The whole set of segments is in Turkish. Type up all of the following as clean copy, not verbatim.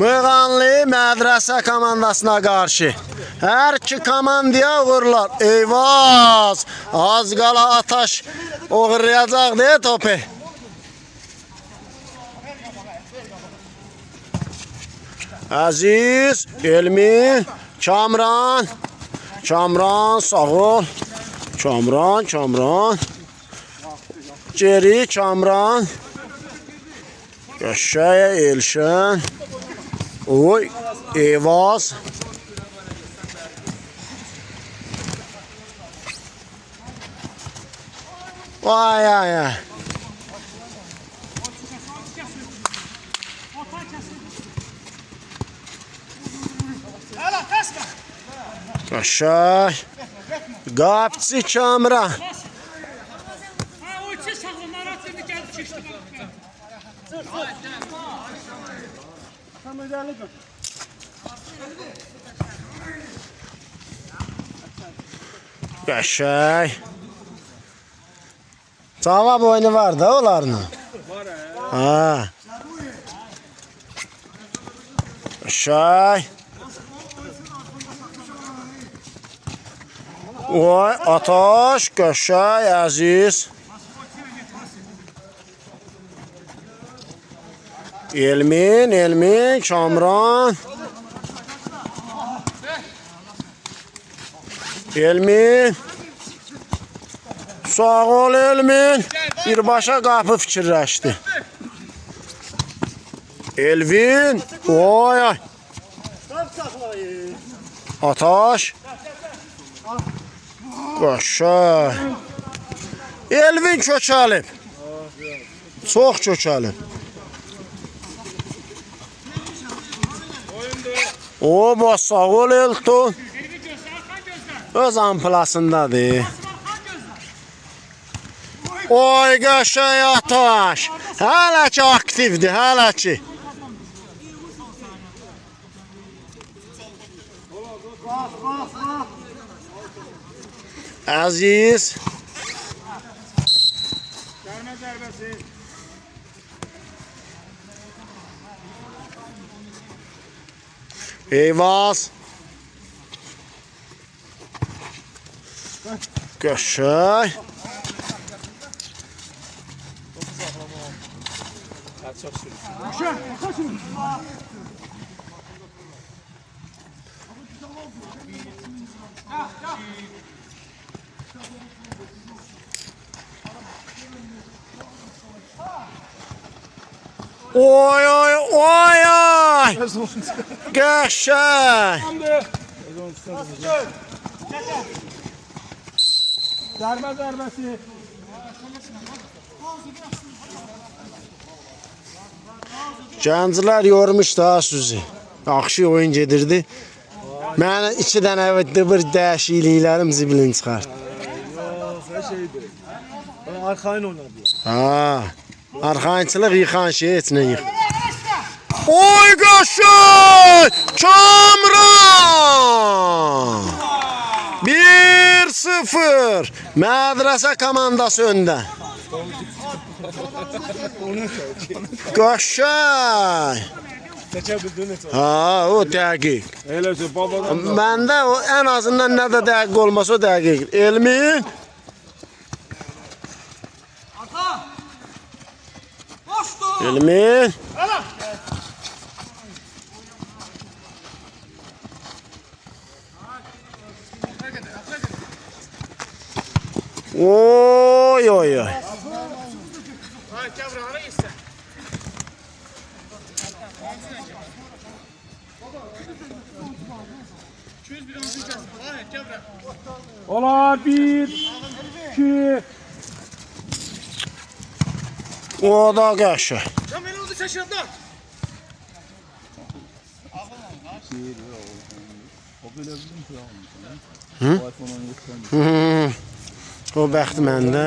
Mığanlı mədrəsə komandasına qarşı. Hər iki komandaya uğurlar. Eyvaz! Az qala Ataş uğurlayacaq deyə topu. Əziz, Elmin, Kamran. Kamran sağ ol. Kamran. Geri Kamran. Yaşaya Elşən. Oy, Eyvaz. Vay ay. Yaşay. Qapçı Kamran. Yaşay. Cavab oyunu var da onların. Ha. Yaşay. Oy, Ataş, Yaşay, Əziz. Elmin, Kamran. Elmin. Sağ ol Elmin. Birbaşa qapı fikirləşdi. Elvin. Oy ay. Ataş. Qaşa. Elvin köçəlib. Çox köçəlib. O, sağ ol Elton. Öz amplasındadır. Oy Qaşay Ataş. Hələ ki aktivdir, hələ ki. Əziz. Eyvaz. Qaşay. Oy ay. Qaşay. Zərbəsi. Gənclər yormuş da Suzi. Yaxşı oyun gedirdi. Mənə 2 dənə bir dəyişikliklərim zibilin çıxar. Yox, şeydir. Arxayın oynadı. Ha. Arxayınçılıq yıxan şey heç nə yıx. Oy Qaşay! Kamran! 1-0. Mədrəsə komandası öndə. Qaşay! Ha, o dəqiq. Eləsə babadan. Məndə o ən azından nə də dəqiq olmasa o dəqiq. Elmin. Elmin. Oy. Olar 1 2 O da Qaşay. Kamera oldu şaşırdı. O bəxti məndə.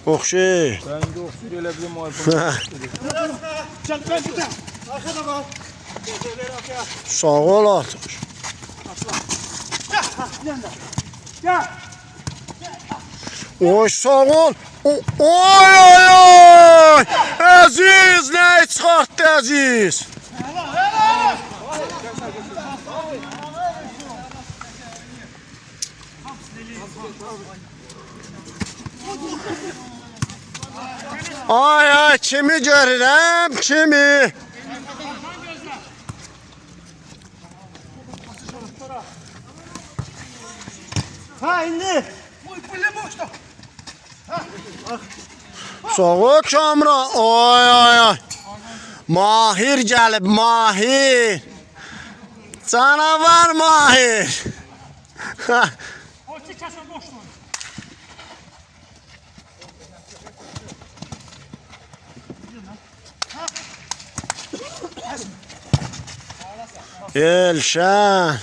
Oxşay. Rəngi oxşur elə bilim iPhone. Arkada var. Sağ ol Ataş. Gel. Oy sağ ol. Oy oy oy! Aziz ne çıkarttı Aziz? Ay ay kimi görürəm kimi? Ha indi. Bu böyle boşta. Sağ ol Kamran. Ay ay ay. Mahir gəlib Mahir. Canavar Mahir. O çıkasın boşta. Elşən.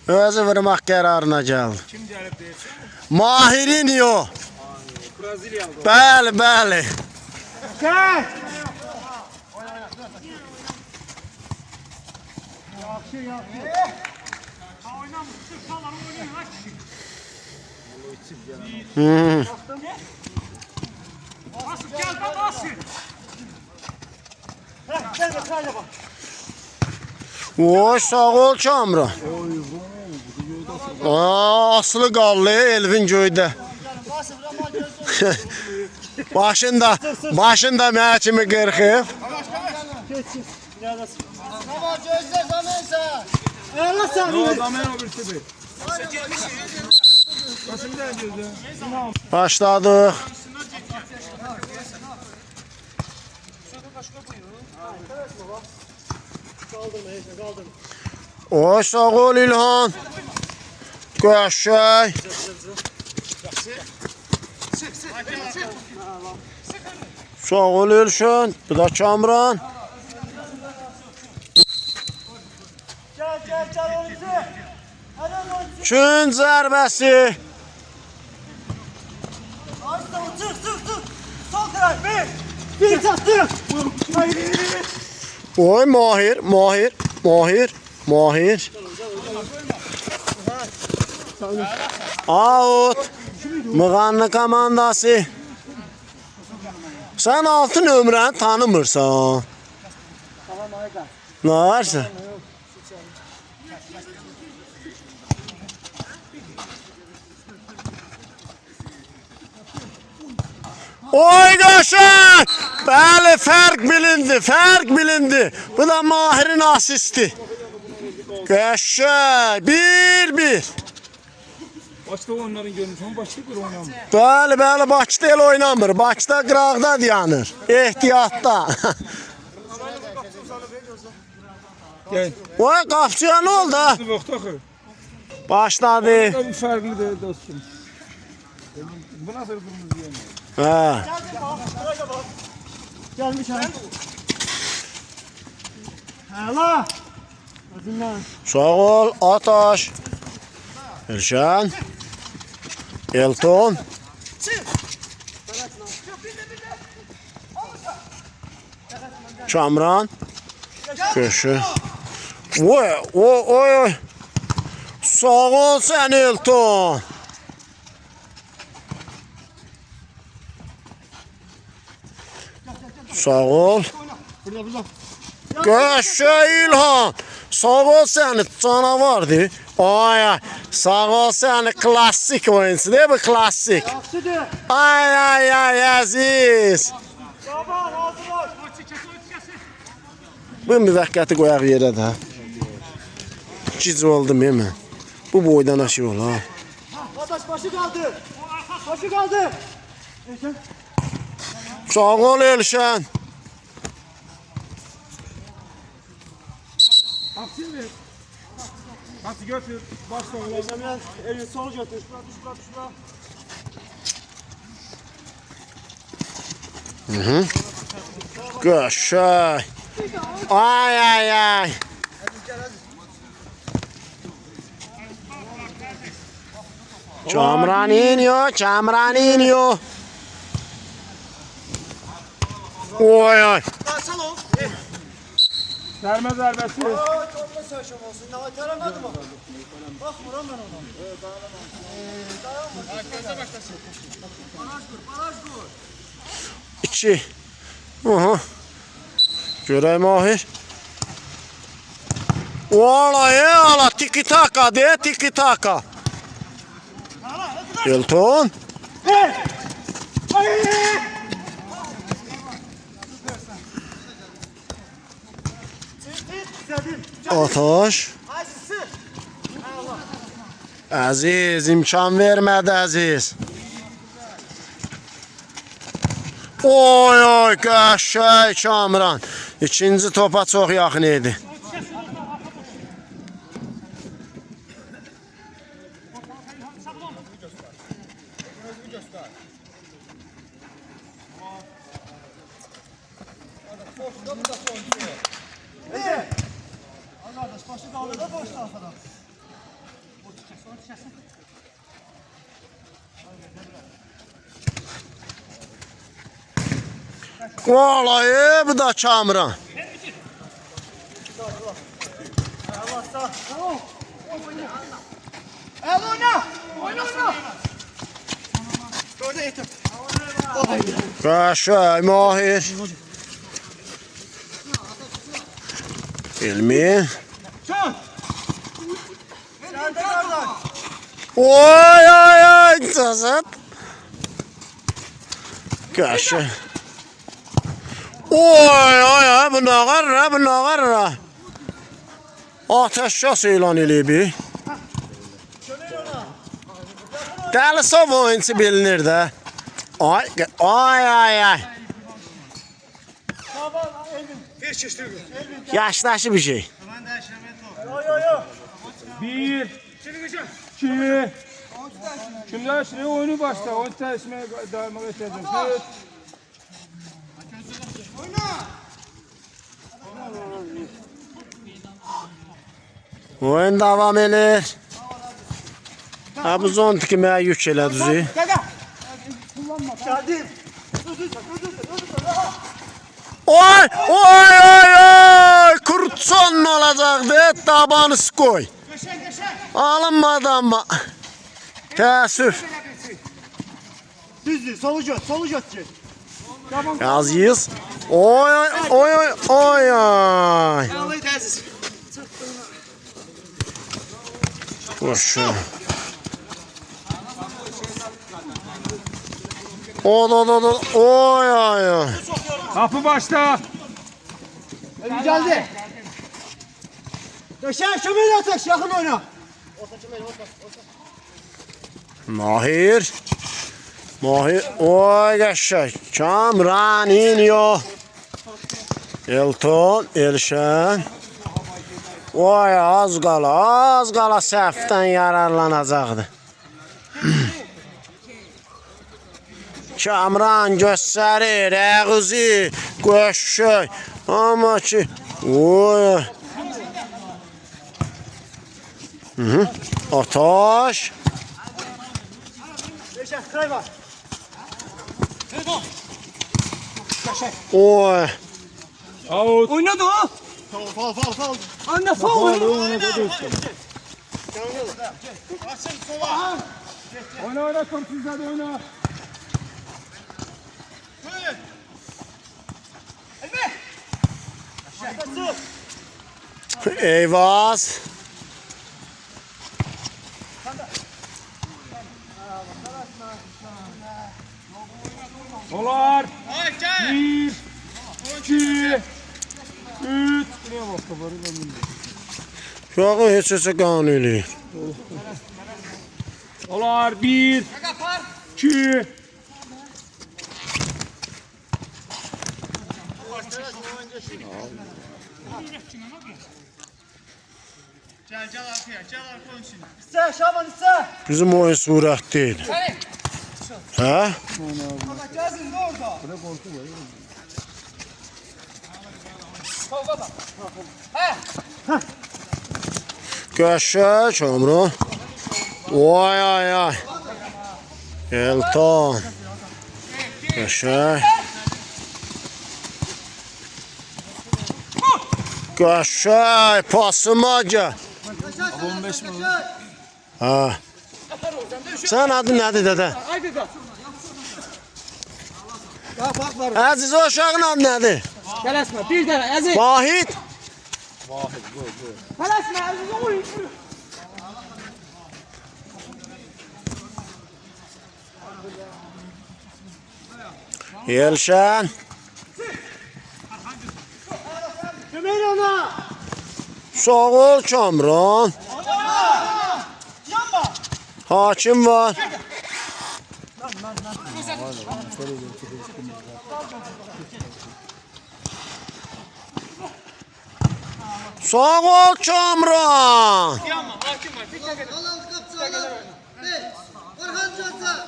Özü vurmaq qərarına gəldi. Kim gəlib deyirsən? Mahirin yo. Braziliyalı. Bəli, bəli. Gel. Hı. Gel babası. Gel kayda bak. Oy sağ ol Kamran. Aslı qallı Elvin göydə. Başında mənə kimi qırxıb. Geçsin. Tamam gözler zamansa. Allah sen. Ne zaman o birisi be. Nasıl da gözler? Başladıq. Oy sağ ol İlhan. Qəşəng. Sağ ol Elşən. Bu da Kamran. Gel oyuncu. Hadi oyuncu. Çün zərbəsi. Açtı çık. Sol taraf bir çattı. Hayır. Oy Mahir. Out. Mığanlı komandası. Sen 6 nömrəni tanımırsan. Ne varsa? Oy Qaşan! Bəli, fərq bilindi. Bu da Mahirin asisti. Qaşan, 1-1. Başta onların görmüşüm, başka bir oynamıyor. Bəli, Bakıda el oynamır. Bakıda qıraqda dayanır. Ehtiyatda. Gel. Oy qapçıya ne oldu? Vaxtı Başladı. bir farklı değil dostum. Bu nasıl kırmızı yani? Ha. Gelmiş ha. Hala. Sağ ol Ataş. Elşən. Elton. Kamran. Köşü. Oy. Sağ ol sen Elton. Sağ ol. Burada. Köşü İlhan. Sağ ol seni canavardı. Ay. Sağ ol seni klasik oyuncu değil mi? Klasik. Yaxşıdır. Ay Aziz. Baba hazır ol. Bu müvəqqəti qoyaq yerə də. Gic oldum mən. Bu boydan aşağı ol ha. Kardeş başı kaldı. Başı kaldı. Sağ ol Elşən. Aksın ver. Hadi götür. Başla oğlum. Elini sol götür. Şuna. Qəşəng. Ay. Kamran iniyor. Oy. Serme zərbesi. Topla sərşəm olsun. Nə tərəmədi mi? Baxmıram mən ona. Gözə başlasın. Baraj qur. 2. Aha. Görək Mahir. Vallahi ala tiki taka de tiki taka. Elton. Ataş. Aziz imkan vermedi Aziz. Oy oy qəşəng Kamran. İkinci topa çox yaxın idi. Arkadaş başı qalır da boşda arxadan. Vallahi bu da Kamran. El oyna! Oyna! Orada yetim. Qəşəng Mahir. Elmi. Geldi kardeş. Oy oy oy Cazat. Qəşəng. Oy oy oy bu nağarra bu nağarra. Ateşkəs elan eləyib. Dəli sov oyuncu bilinir də. Ay ay ay ay. Bir çeşitli. Yaşdaşı bir şey. Bir. İki. Kimler şimdi oyunu başla. Oyun çalışmaya devam edeceğiz. Dört. Oyun davam edir. Ha bu zon tikməyə yük elədi. Geldim. Oy oy oy oy kurtson olacaqdı tabanı koy. Alınmadı amma. Təəssüf. Düzdür. Solu göt ki. Yazıyız. Oy oy oy oy oy oy. Alayı təziz. Boşu. O oy oy oy. Kapı başla. Geldi. Döşen şömine ateş. Yakın oyna. Mahir. Mahir. Oy qəşəng. Kamran iniyor. Elton, Elşən. Oy az qala səhvdən yararlanacaqdı. Kamran göstərir, əğzi, qəşəng. Amma ki, oy. Ataş. Döşen kray var. Oy. Out. Oynadı o. Fal. Anne fal oyna. Oyna komşular hadi oyna. Eyvaz. Dolar. Bir. İki. Üç. Uşağı heç səsə qanuni. Dolar. Bir. İki. Gel arkaya. Gel arkaya için. İste Şaban iste. Bizim oyun surət deyil. Hə? Gelsin de orada. Qəşəng Kamran. Oy ay ay. Elton. Qəşəng. Qəşəng pasımaca. 15 mi? Ha. Sən adın nədir dədə? Ya bak var. Əziz o uşağın adı nədir? Tələsmə, bir dənə əziz. Vahid. Tələsmə, əziz, oy. Elşən. Kömeğin ona. Sağ ol Kamran. Yanma. Hakim var. Sağ ol Kamran. Yanma, hakim var. Dikkat edin. Alan kapçı alan. Hey. Orhan Cansa.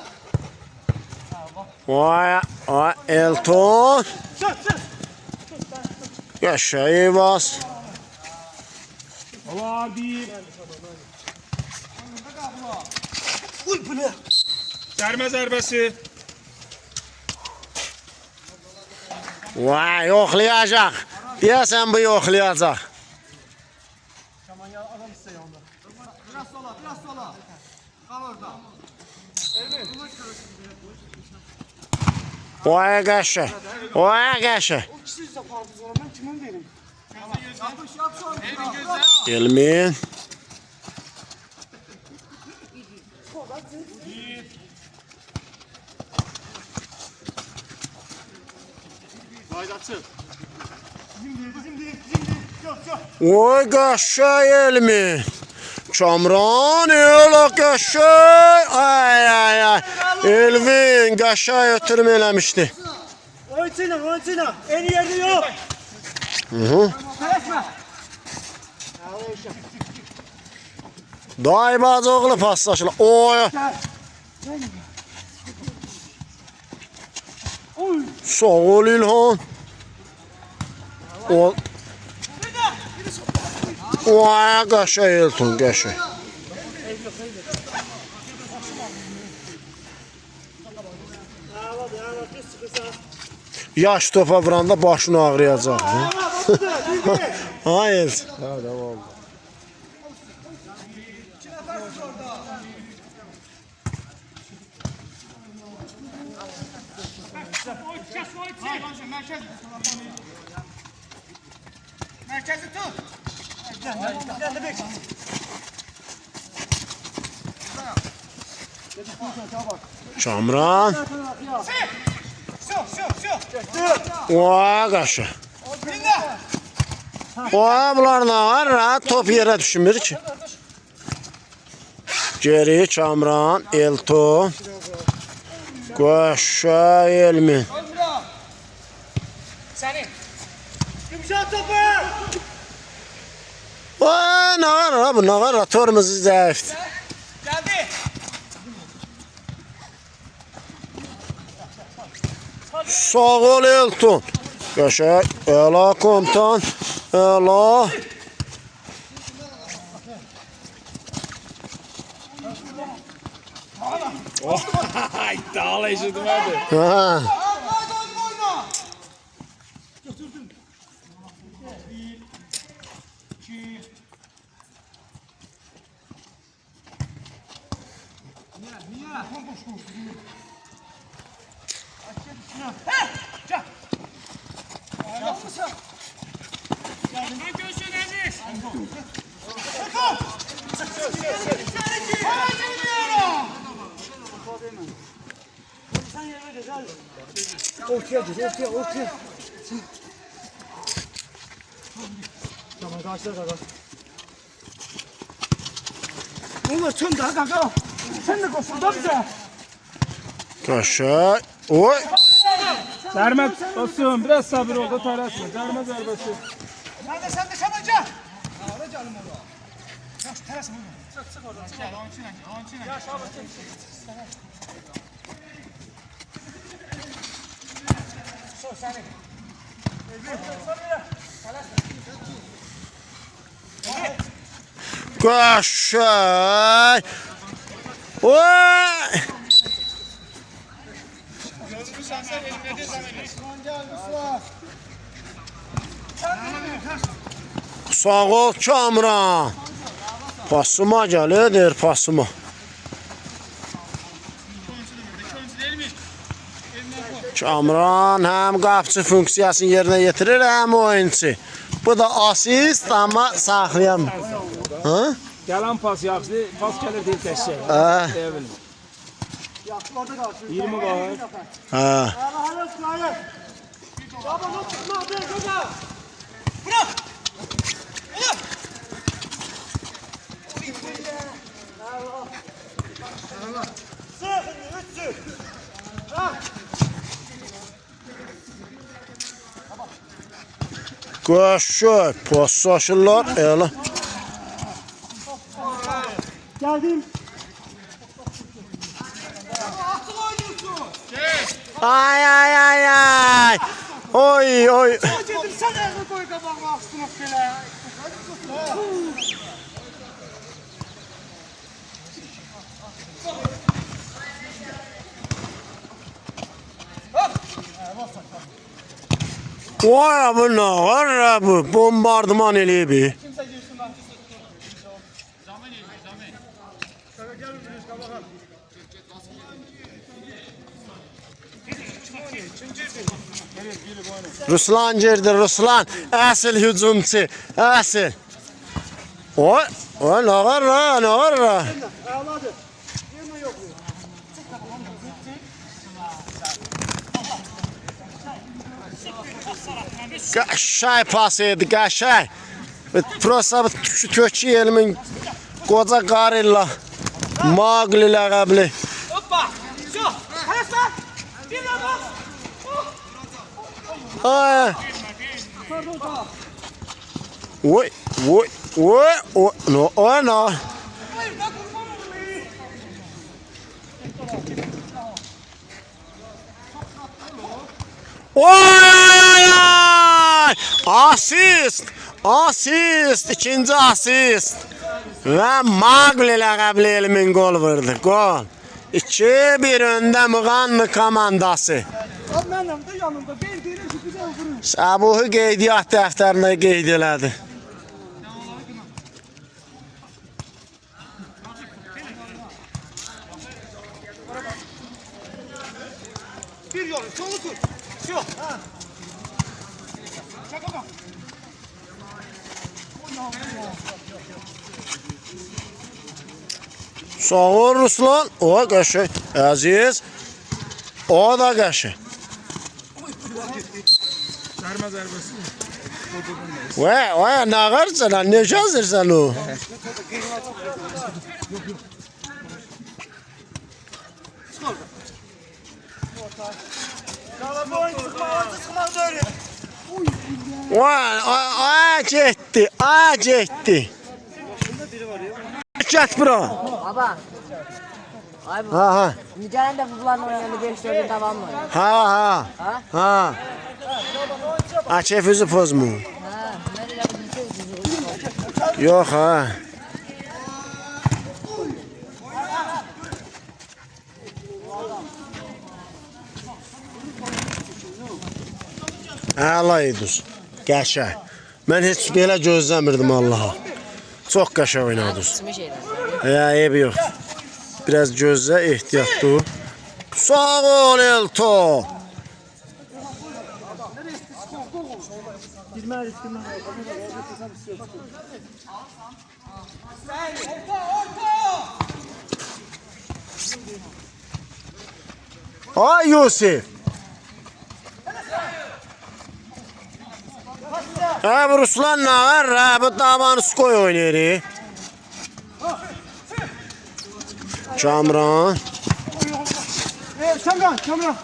Vay Elton. Qəşəng bas. Var bir. Uy bu ne? Dərmə zərbəsi. Vay yoxlayacaq. Deyəsən bu yoxlayacaq. Biraz sola, biraz sola. Kal orada. Vay qəşəng. Vay qəşəng. Siz de pardon sonra ben kimin verim? Yapış yap sonra. Elmin. Bizim değil. Yok yok. Vay qəşəng Elmin. Kamran elə qəşəng. Ay. Elvin qəşəng ötürmə eləmişdi. Oyçina. En yerde yok. Tələsmə. Daybacıqlı paslaşıla. Oy. Sağ ol İlhan. O. Vay qəşəng Elton qəşəng. Yaş topa vuranda başını ağrıyacaq. Hayır. Merkezi tut. Gel de bek. Kamran. Vay qəşəng. Vay bunlar nə var? Rahat top yerə düşmür ki. Geri Kamran, Elton. Qəşəng Elmin. Sənin. Yumuşat topu. Vay nə var? Bu nə var? Tormuzu zəifdir. Gəldi. Sağ ol Elton. Qəşəng. Əla komutan. Əla. İddialı eşidim hadi. Ha. Ortaya. Tamam karşıya kadar. Onlar çöndü ha kanka. Sen de koşun da bize. Qəşəng. Oy. Dərmə olsun, biraz sabır ol da tələsmə. Dərmə zərbəsi. Sen de şabaca. Ara canım orada. Ya şu teras mı? Çık oradan. Çık onun içine. Ya şabaca. Sor seni. Qəşəng. Oy. Sağ ol Kamran. Pasıma gəlir, pasıma. Kamran həm qapçı funksiyasını yerinə yetirir, həm oyunçu. Bu da asist, amma saxlayam. Ha? Gələn pas yaxşı, pas gəlir deyil təşkil. Ha. Deyə bilmir. 20 var. Ha. Qoşu, paslaşırlar, elə. Geldim. Ay ay ay ay. Oy oy. Dedim sen elini koy kabağıma aksınıp gele. Vay bu nə var bu? Bombardıman eləyib. Ruslan girdi, Ruslan. Əsl hücumçu, əsl. Oy, oy nə var la, nə var la? Ağladı. Yeme yok. Qəşəng pas idi, qəşəng. Prosta şu köçü elimin qoca qarıyla Maqli ləqəbli. Hoppa. Şu. Hayırlar. Bir yana. Ay. Oy, oy, oy, oy, no, oy, no. Oy! Asist! Asist! İkinci asist! Və Maqli ləqəbli elimin gol vurdu. Gol. 2-1 öndə Muğanlı komandası. Mənim də yanımda bildiğiniz gibi de vurun. Sabuhu qeydiyyat dəftərinə qeyd elədi. Bir yolu solu tut. Şu. Ha. Şaka bak. Sağ ol Ruslan. O qəşəng. Əziz. O da qəşəng. Sərmə zərbəsi. Vay, nə qarsan, nə yazırsan o? Vay, getdi, getdi. Get bura. Baba. Ay bu. Ha. Nicelen de futbolun oynayanı 5-4'ün tamam mı? Ha. Açefüzü poz mu? Ha. Ne de Yok ha. Əla idiniz. Qəşəng. Mən heç belə gözləmirdim Allaha. Çox qəşəng oynadınız. Kısmı şeyler. Ya, eybi yox. Biraz gözlə, ehtiyatlı ol. Sağ ol Elto. Ay Yusuf. Ha bu Ruslan ne var? Ha bu davanı skoy oynayır. Kamran. Kamran.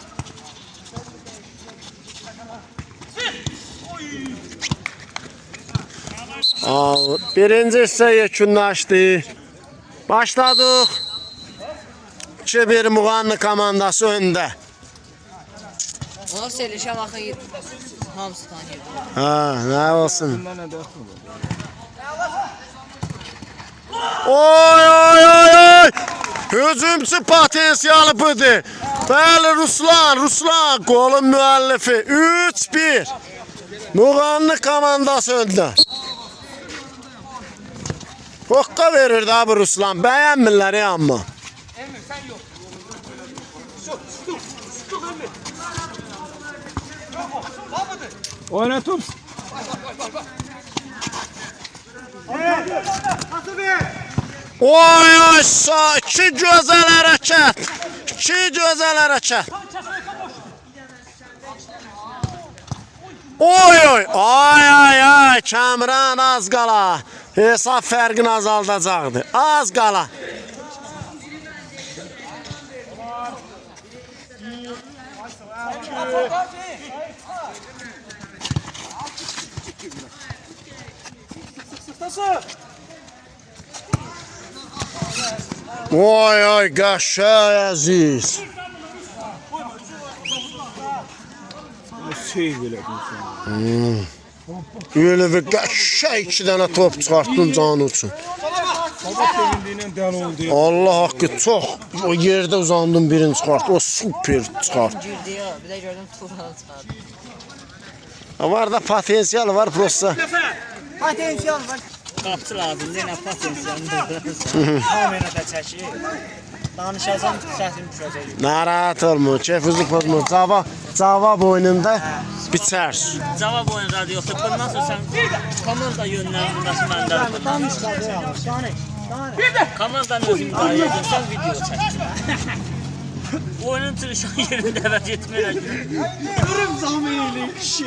Birinci hissə yekunlaşdı. Başladıq. 2-1 Muğanlı komandası öndə. Ona söyleşe bakın. Hamısı tanıyor. Ha, nə olsun. Bundan nə dəxli var? Oy! Hücumçu potensiyalı budur. Bəli Ruslan golun müəllifi 3-1. Muğanlı komandası öndə. Hokka verir de abi Ruslan. Beğenmirler ya amma. Emir sen yok. Çok Emir. Oyna top. Oy oy sağ. İki güzel hareket. İki güzel hareket. Oy oy. Ay ay ay. Kamran az qala. Hesab fərqini azaldacaqdı. Az qala. Oy oy qəşəng əziz. Şey belə deyirsən. Öyle bir qəşəng 2 dənə top çıxartdın canı üçün. Baba sevindiğinden dəli oldu. Allah haqqı çox. O yerdə uzandım birini çıxart. O super çıxart. Girdi ya. Bir de gördüm Turan'ı çıkardı. Var da potansiyel var prosta. Potensial var. Qapçı lazımdır, yenə potensialını kamerada çəkir. Danışacam, səsim düşəcək. Narahat olma. Keyfinizi pozma. Cavab oyununda biter. Cavab oyun radiosu. Bundan sonra sən komanda yönləndirməsi məndən. Danış kardeşim. Komandanın özünü qayırdın, sən video çəkdin. Oyunun çıxışan yerində əvəz etməyək. Durum zahmeyli kişi.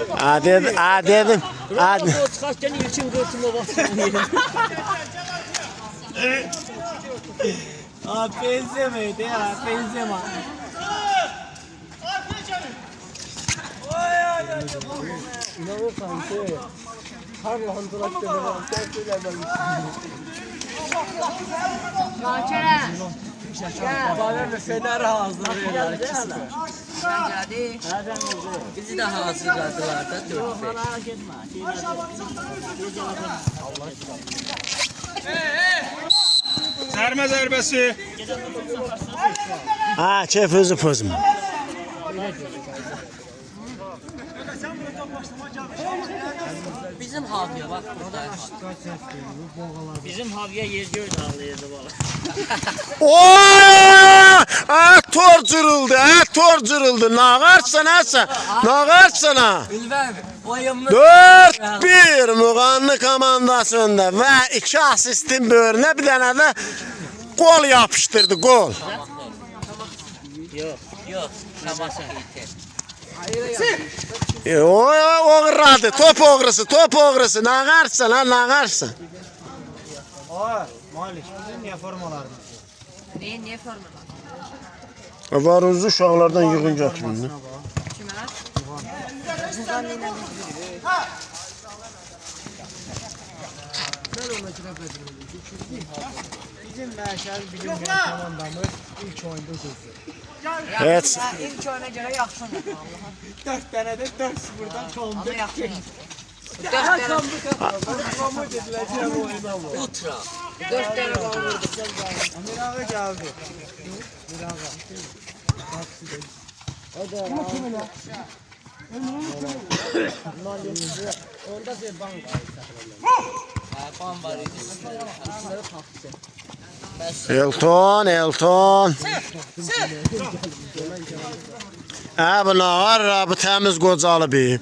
Dedim. Ronaldo çıxarkən ilkin qırtımı basın. Benzemedi ya, benzema. Naçere. Fener hazırlıyor. Ben geldi. Bizi de hazırladılar da dört beş. Zərmə zərbəsi. Keyfinizi pozma. Bizim Haviye bak burada. Bizim Haviyə yer göy dağlayırdı bala. Oy! Tor cırıldı. Nağarsan asa. Ülven oyunumuz 4-1 Muğanlı komandasında ve 2 asistin bölüne bir tane de gol yapıştırdı gol. Yox, şamasın. Oğradı top oğrusu nağarsan. Malik, bizim niye formalarımız? niye formalar? Var uzun uşaqlardan yığın götürün. Kime? Buradan yine Bizim Məşəl bilinmeyen komandamız ilk oyunda sözü. Evet. İlk oyuna göre yaxşı oynadı. 4 tane de 4-0'dan kaldı. Ama yaxşı oynadı. 4 tane Forma dediler ki oyunda bu. ultra. 4 tane gol vurdu. Amir ağa geldi. Ban var idi. Bunları taktı. Elton. Bu nağar bu temiz qocalı bir.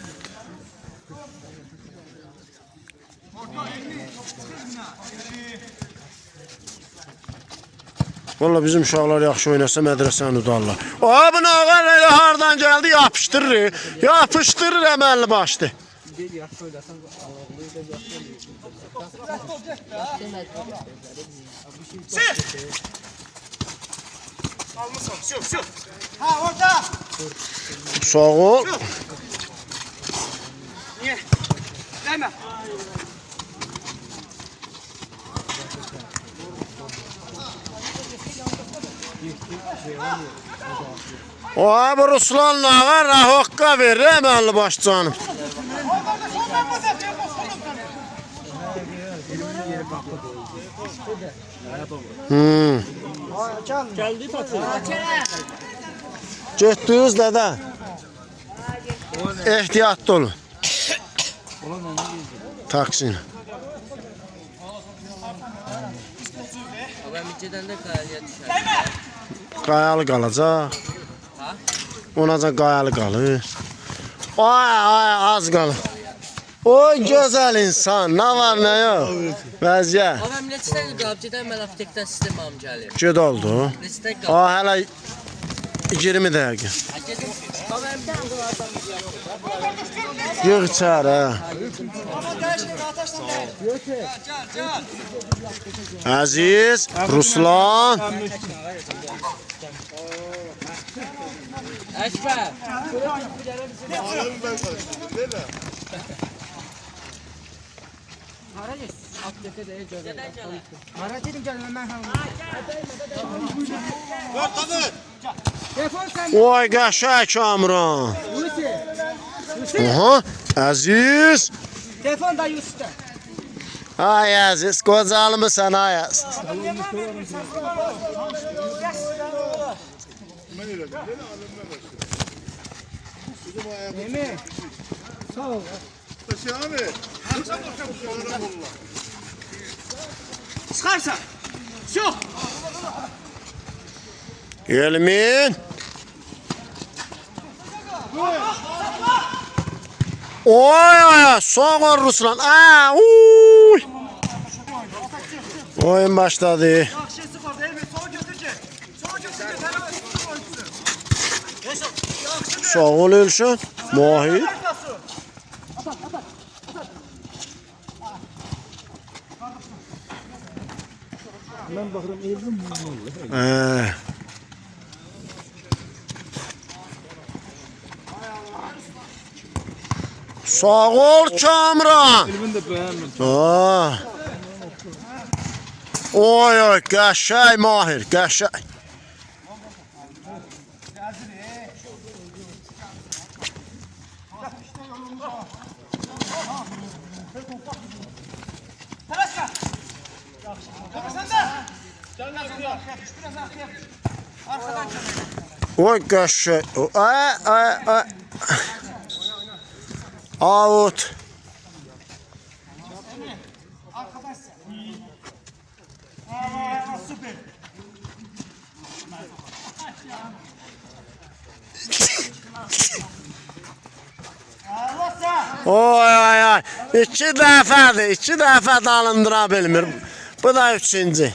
Valla bizim uşaqlar yaxşı oynasa mədrəsəni udarlar. Bu nağar elə hardan gəldi yapışdırır əməlli başdı. Ha orada. Sağ ol. Deme. Bu Ruslan nağar hokka verir əməlli baş canım. Gəldi tatlı. Getdiniz dədə. Ehtiyatlı olun. Taksin. Ben bircədən də qayaya düşər. Qayalı qalacaq. Ha? Onaca qayalı qalır. Ay az qalır. Oy gözəl insan, nə var nə yox. Vəziyyət. Ağam neçədən qalıb gedən mən aptekdən sistem alım gəlir. Ged oldu. Neçədən qalıb? Hələ 20 dəqiqə. Gedim. Ağam bir buradan Yığ içəri. Əziz, Ruslan. Əkbər. Hara dedim gəlmə mən hamı. Oy qəşəng Kamran. Aha, Əziz. Telefon da Yusuf'ta. Ay Əziz, qocalmısan ay Əziz. Emi. Sağ ol. Çıkarsa. Yok. Elmin. Oy, sağ ol Ruslan. Uy. Oyun başladı. Yaxşı çıxardı. Elmi soğuk götür ki. Soğuk götür ki. Sağ ol Elşan. Mahir. Ben bakırım Elvin mi? Sağ ol Kamran. Elvin de beğenmedi. Oy oy qəşəng Mahir, qəşəng. Oy qəşəng. Ay. Out. Süper. Oy. 2 dəfədir, 2 dəfə dalındıra bilmir. Bu da 3-cü.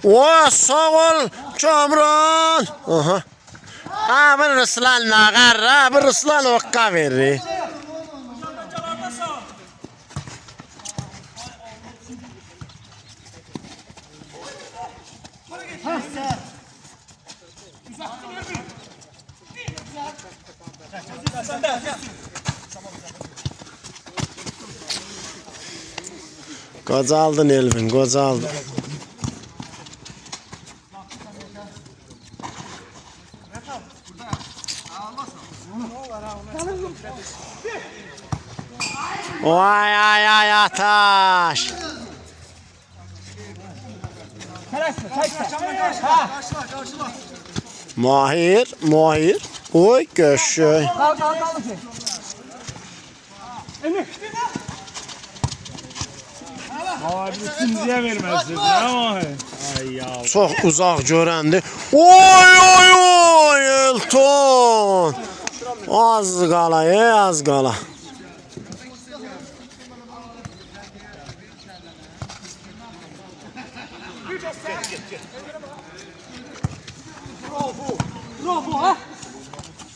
Oy, sağ ol Kamran. Aha. Bir Ruslan nağar, bir Ruslan okka verir. Qocaldın Elvin, qocaldın. Ay ataş. Mahir. Oy göşüy. Abi ikinciye vermezsiniz ama. Ay ya. Çox uzaq görəndi. Oy Elton. Az qala. Bravo ha.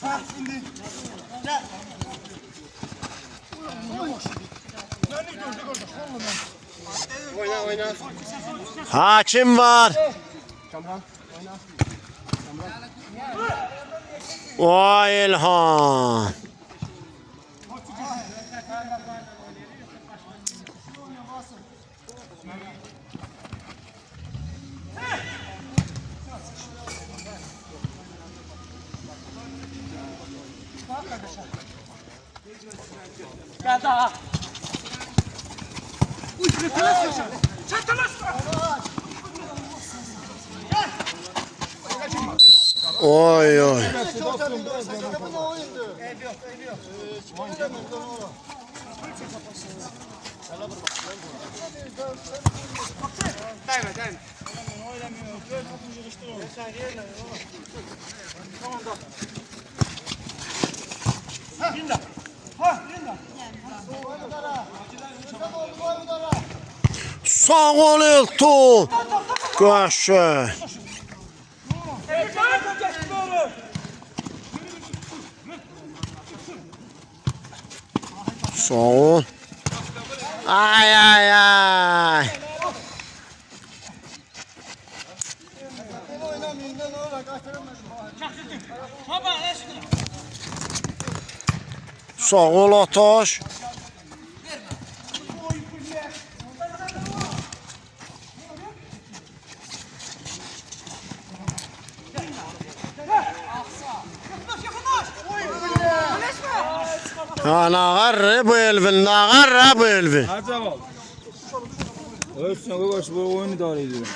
Ha şimdi. Gel. Oyna. Hakim var. Oy İlhan. geldi ha. Oy oy. Sağ ol Elton. Qaşa. Sağ ol. Ay ay ay. Sağ ol Ataş. Ha nağar bu Elvin, nağar bu Elvin. Acaba ol. Ölsün koş bu oyunu idare ediyorum.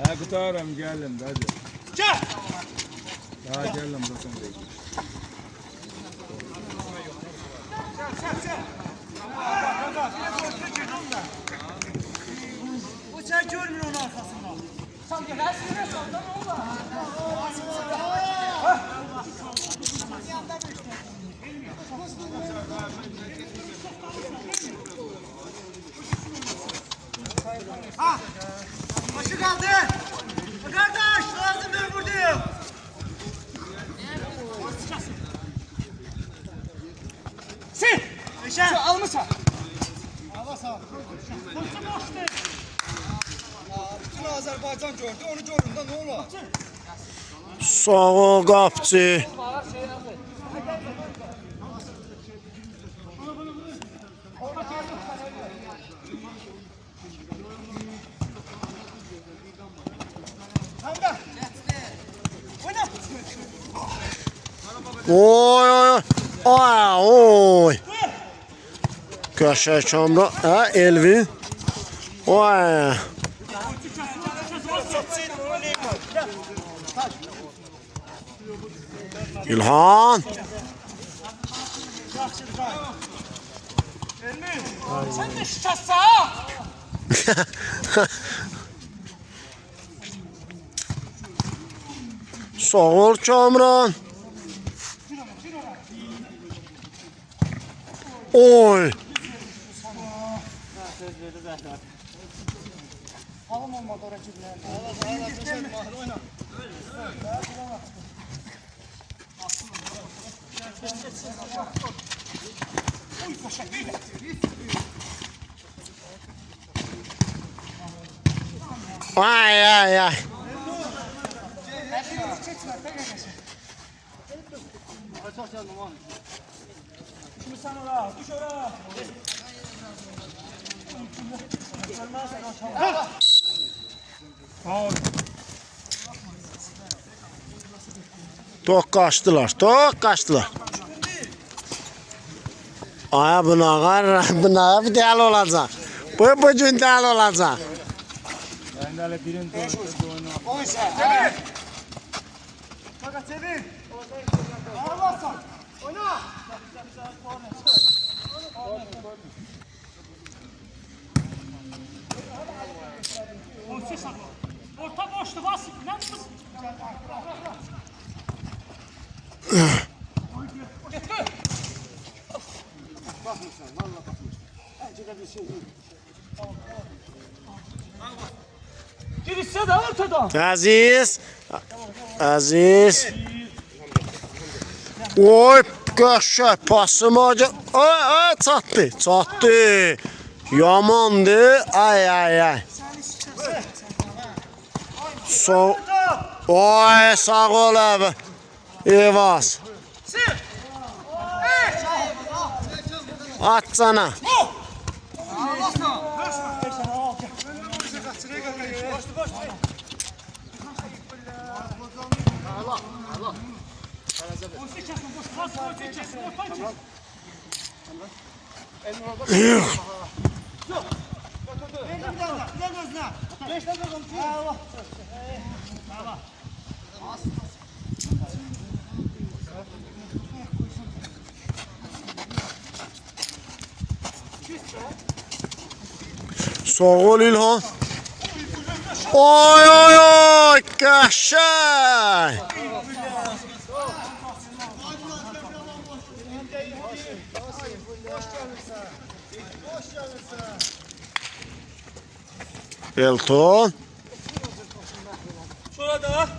Ya kurtarım geldim hadi. Gel. Ya geldim bakın. Bu sen görmüyor onun arkasından. Sen gel. Ha! Başı kaldı. Kardeş lazım değil buradayım. Sen! Eşen! Almışsın. Almışsın. Bütün Azerbaycan gördü, onu göründə ne olur? Sağ ol qapçı. Oy oy oy. Oy. Qaşa Kamran, ha Elvin. Oy. İlhan. Sen de şişası ha! Sağ ol Kamran. Oy. Halım olmadı o rakibine. Oyna. Ay ay ay. Şimdi sen ora, düş ora. Tok kaçtılar, tok kaçtılar. Ay buna bir deli olacak. Bu gün deli olacak. Ben de öyle birini oyunu. Oysa. Çevir. Fakat çevir. Ağırlarsan. Oyna. Orta boştu bas. Ne yapıyorsun? Girişse de ortada. Aziz. Aziz. Oy qaşa pasım hoca. Ay çatdı, çatdı. Yamandı. Ay ay ay. Oy sağ ol abi. Evaz. At sana. Sağ ol İlhan. Oy oy oy qəşəng. Elton. Şurada.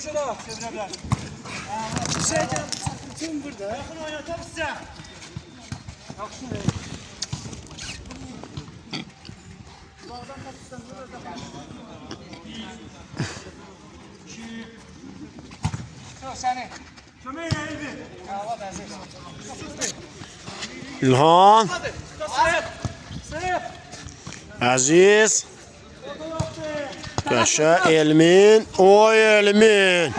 Şurada. İlhan. Aziz. Qəşəng Elmin. Oy Elmin.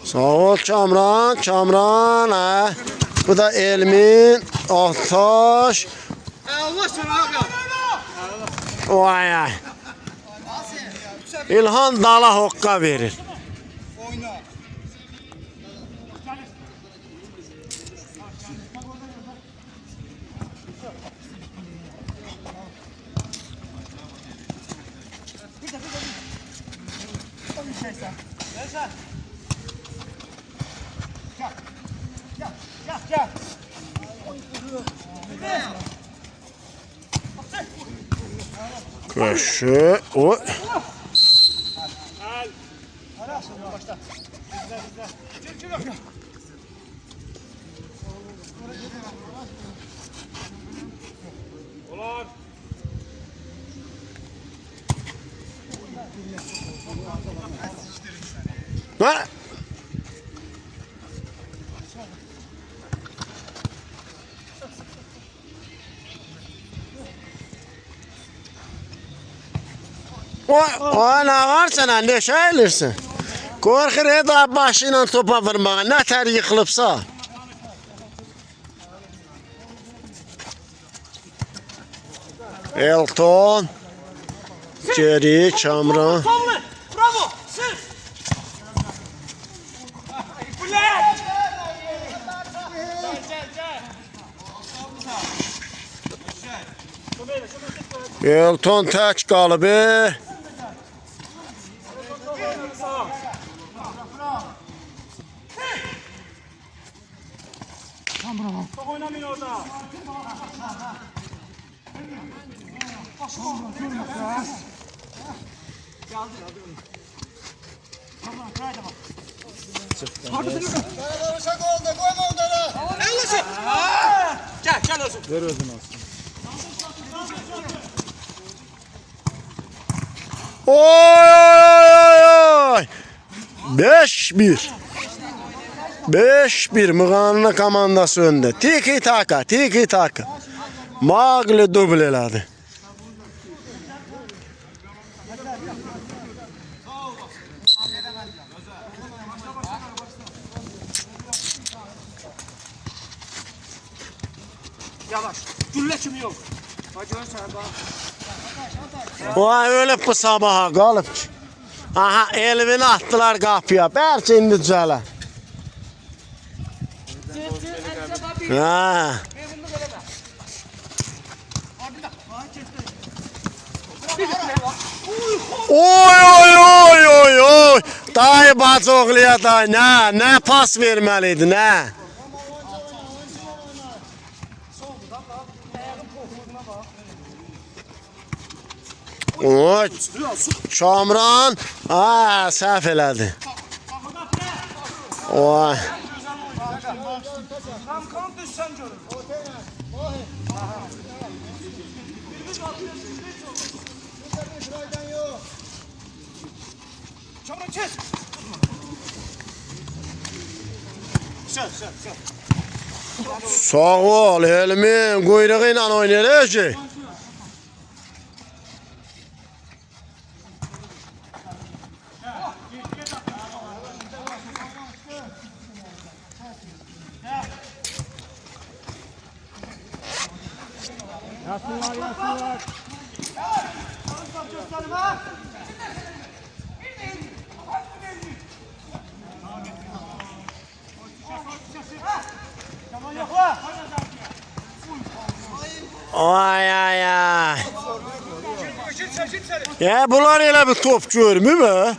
Sağ ol Kamran, Kamran. Ha. Bu da Elmin, Ahtaş. Allah sana abi. Vay ay. İlhan dala hokka verir. Oyna. Köşe. Oy. Ulan. Ha? O ne var sana ne şeylersin? Korkur eda başıyla topa vurmağa ne ter yıkılıpsa. Elton. Geri Kamran. Bravo. Sır. Bülent. Elton tek kalıbı. Çok oynamayın orada. Uşak oldu, koyma onları. Gel olsun. Oy oy oy. 5-1. 5-1 Mığanlı komandası önde. Tiki taka, tiki taka. Mağlı dubl elədi. Yavaş. Gülle kimi yok. Bak görsen bak. Vay öyle bu sabaha qalıb ki. Aha elvini attılar qapıya. Bəlkə indi düzələr. Ha. Oy oy oy oy oy. Dayı bacı oğluya dayı ne pas verməliydi ne? Oy. Kamran ha səhv elədi. Oy. Kam düşsen görür. Çabuk kes. Sağ ol Helmi. Kuyruğuyla oynayır ki. Ay ay ay. Ya bunlar elə bir top görmür mü?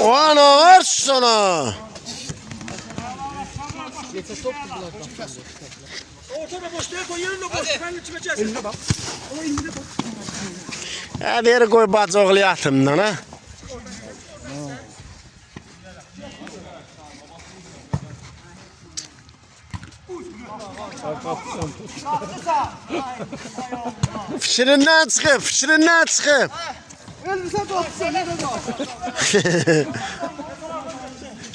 O ne var sana? Ortada boşluğa koy, yerine boş. Ben içime kes. Eline bak. Ya deri koy bacıqlı yatımdan ha. Fikrindən çıxıb, fikrindən çıxıb. Elbise topsun, ne de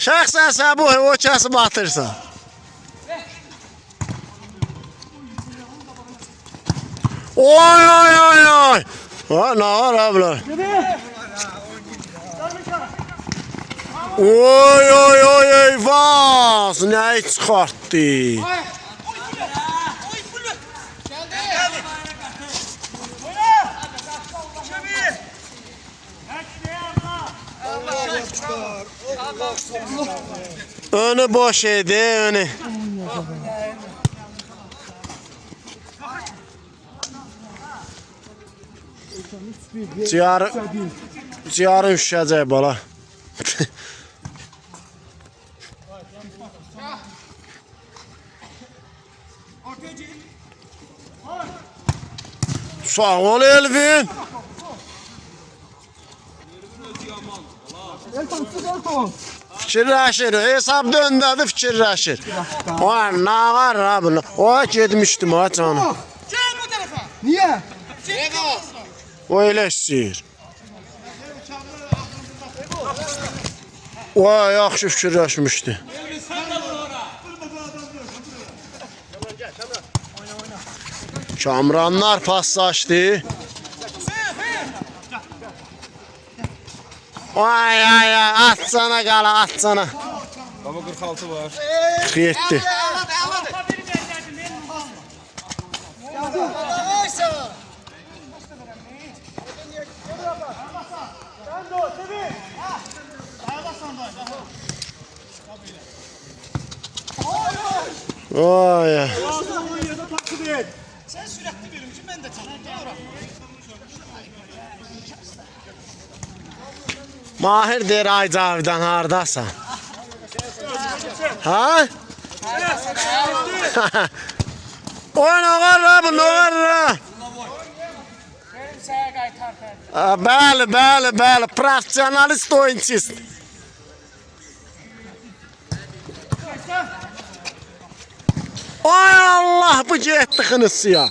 Şəxsən sən bu o kəsi batırsan. Oy oy oy oy. Ha nə var abla? Oy oy oy eyvah. Nə çıxartdı? Önü boş idi, önü. Ciyarın şişəcək bala. Sağ ol Elvin. Fikirləşir, hesab döndədi fikirləşir. Var, nə var ha bunu? O getmişdim ha canım. Gel bu tarafa. Niye? O elə istəyir. O yaxşı fikirləşmişdi. Kamranlar paslaşdı. Ay ay ay atsana qala atsana. Baba 46 var. 47. Oy. Sen sürekli bölümcü, ben de çalıyorum. Mahir deyir ay Cavidan hardasan? Ha? Oy nə var la bu, nə var la? Bəli, bəli, bəli, profesionalist oyunçist. Ay Allah, bu getdi xınısıya.